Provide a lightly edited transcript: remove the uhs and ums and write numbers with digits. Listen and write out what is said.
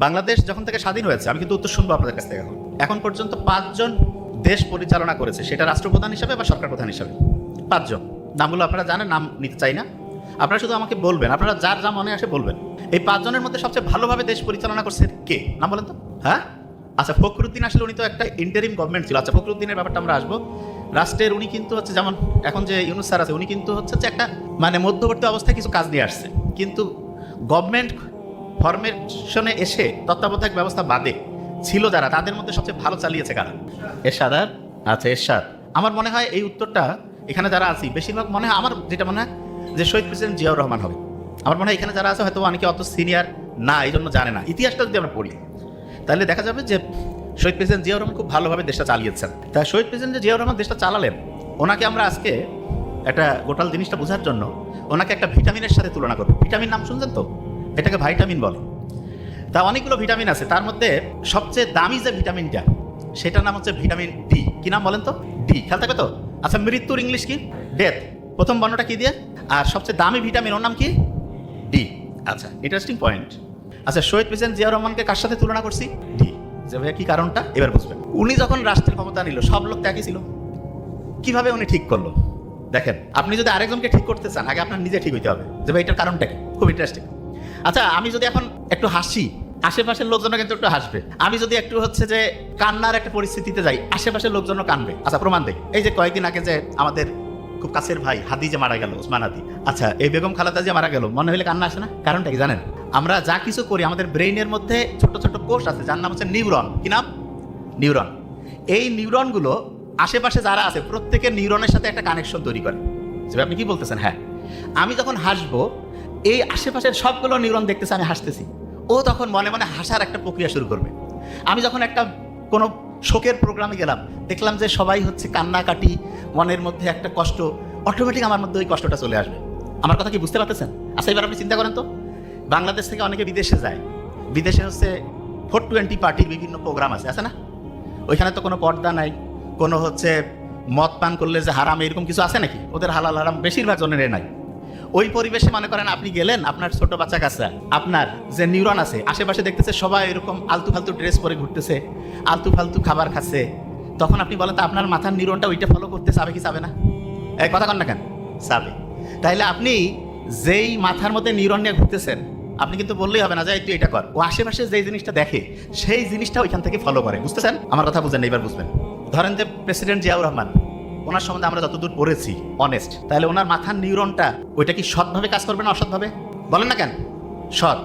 বাংলাদেশ যখন থেকে স্বাধীন হয়েছে, আমি কিন্তু উত্তর শুনবো আপনাদের কাছ থেকে। এখন পর্যন্ত 5 জন দেশ পরিচালনা করেছে, সেটা রাষ্ট্রপ্রধান হিসাবে বা সরকার প্রধান হিসাবে। 5 জন, নামগুলো আপনারা জানেন, নাম নিতে চাই না। আপনারা শুধু আমাকে বলবেন, আপনারা যার যা মনে আসে বলবেন। এই 5 জনের মধ্যে সবচেয়ে ভালোভাবে দেশ পরিচালনা করছে কে, নাম বলেন তো। হ্যাঁ, আচ্ছা, ফখরুদ্দিন আসলে উনি তো একটা ইন্টারিম গভর্নমেন্ট ছিল। আচ্ছা, ফখরুদ্দিনের ব্যাপারটা আমরা আসবো। রাষ্ট্রের উনি কিন্তু হচ্ছে, যেমন এখন যে ইউনূস স্যার আছে, উনি কিন্তু হচ্ছে যে একটা মানে মধ্যবর্তী অবস্থায় কিছু কাজ নিয়ে আসছে, কিন্তু গভর্নমেন্ট ফরমেশনে এসে তত্ত্বাবধায়ক ব্যবস্থা বাদে ছিল যারা, তাদের মধ্যে সবচেয়ে ভালো চালিয়েছে কারা? এরশাদ। আচ্ছা, এরশাদ। আমার মনে হয় এই উত্তরটা এখানে যারা আছি বেশিরভাগ মনে হয়, আমার যেটা মনে হয় যে শহীদ প্রেসিডেন্ট জিয়াউর রহমান হবে। আমার মনে হয় এখানে যারা আছে হয়তো অনেকে অত সিনিয়র না, এই জন্য জানে না। ইতিহাসটা যদি আমরা পড়ি তাহলে দেখা যাবে যে শহীদ প্রেসিডেন্ট জিয়াউর রহমান খুব ভালোভাবে দেশটা চালিয়েছেন। তাই শহীদ প্রেসিডেন্ট জিয়াউর রহমান দেশটা চালালেন, ওনাকে আমরা আজকে একটা গোটাল জিনিসটা বোঝার জন্য ওনাকে একটা ভিটামিনের সাথে তুলনা করবো। ভিটামিন নাম শুনছেন তো? এটাকে ভাইটামিন বলে। তা অনেকগুলো ভিটামিন আছে, তার মধ্যে সবচেয়ে দামি যে ভিটামিনটা, সেটার নাম হচ্ছে ভিটামিন ডি। কি নাম বলেন তো? ডি। খেয়াল থাকে তো? আচ্ছা, মৃত্যুর ইংলিশ কি? ডেথ। প্রথম বর্ণটা কি দিয়ে? আর সবচেয়ে দামি ভিটামিন, ওর নাম কি? ডি। আচ্ছা, ইন্টারেস্টিং পয়েন্ট। আচ্ছা, শহীদ প্রেসিডেন্ট জিয়াউর রহমানকে কার সাথে তুলনা করছি? ডি। যে ভাইয়া কি কারণটা এবার বুঝবেন। উনি যখন রাষ্ট্রের ক্ষমতা নিল, সব লোক তো একই ছিল। কিভাবে উনি ঠিক করলো দেখেন। আপনি যদি আরেকজনকে ঠিক করতে চান, আগে আপনার নিজে ঠিক হইতে হবে যে ভাই এটার কারণটা কি। খুব ইন্টারেস্টিং। আচ্ছা, আমি যদি এখন একটু হাসি, আশেপাশের লোকজনও কিন্তু একটু হাসবে। আমি যদি একটু হচ্ছে যে কান্নার একটা পরিস্থিতিতে যাই, আশেপাশের লোকজনও কানবে। আচ্ছা, প্রমাণ দেই। এই যে কয়েকদিন আগে যে আমাদের খুব কাছের ভাই হাদি যে মারা গেল, ওসমান হাদি। আচ্ছা, এই বেগম খালেদা যে মারা গেল, মনে হলে কান্না আসে না? কারণটা কি জানেন? আমরা যা কিছু করি, আমাদের ব্রেইনের মধ্যে ছোট ছোট কোষ আছে, যার নাম হচ্ছে নিউরন। কি নাম? নিউরন। এই নিউরনগুলো আশেপাশে যারা আছে প্রত্যেকের নিউরনের সাথে একটা কানেকশন তৈরি করে। আপনি কি বলতেছেন? হ্যাঁ, আমি যখন হাসবো, এই আশেপাশের সবগুলো নিউরন দেখতেছে আমি হাসতেছি, ও তখন মনে মনে হাসার একটা প্রক্রিয়া শুরু করবে। আমি যখন একটা কোনো শোকের প্রোগ্রামে গেলাম, দেখলাম যে সবাই হচ্ছে কান্নাকাটি, মনের মধ্যে একটা কষ্ট, অটোমেটিক আমার মধ্যে ওই কষ্টটা চলে আসবে। আমার কথা কি বুঝতে পারতেছেন? আচ্ছা, এবার আপনি চিন্তা করেন তো, বাংলাদেশ থেকে অনেকে বিদেশে যায়, বিদেশে হচ্ছে 420 পার্টির বিভিন্ন প্রোগ্রাম আছে না? ওইখানে তো কোনো পর্দা নাই, কোনো হচ্ছে মদ পান করলে যে হারাম, এরকম কিছু আছে নাকি? ওদের হালাল হারাম বেশিরভাগ জনের নাই। ওই পরিবেশে মনে করেন আপনি গেলেন, আপনার ছোট বাচ্চা কাচ্চা, আপনার যে নিউরন আছে আশেপাশে দেখতেছে সবাই এরকম আলতু ফালতু ড্রেস পরে ঘুরতেছে, আলতু ফালতু খাবার খাচ্ছে, তখন আপনি বলেন তো আপনার মাথার নিউরনটা ওইটা ফলো করতে চাবে কি চাবে না? এই কথা কন না কেন? চাবে। তাইলে আপনি যেই মাথার মধ্যে নিউরন নিয়ে ঘুরতেছেন, আপনি কিন্তু বললেই হবে না যে তুই এটা কর। ও আশেপাশে যেই জিনিসটা দেখে সেই জিনিসটা ওইখান থেকে ফলো করে। বুঝতেছেন? আমার কথা বুঝেন, এবার বুঝবেন। ধরেন যে প্রেসিডেন্ট জিয়াউর রহমান, ওনার সম্বন্ধে আমরা যতদূর পড়েছি অনেস্ট, তাহলে ওনার মাথার নিউরনটা ওইটা কি সৎভাবে কাজ করবে না অসৎভাবে? বলেন না কেন? সৎ।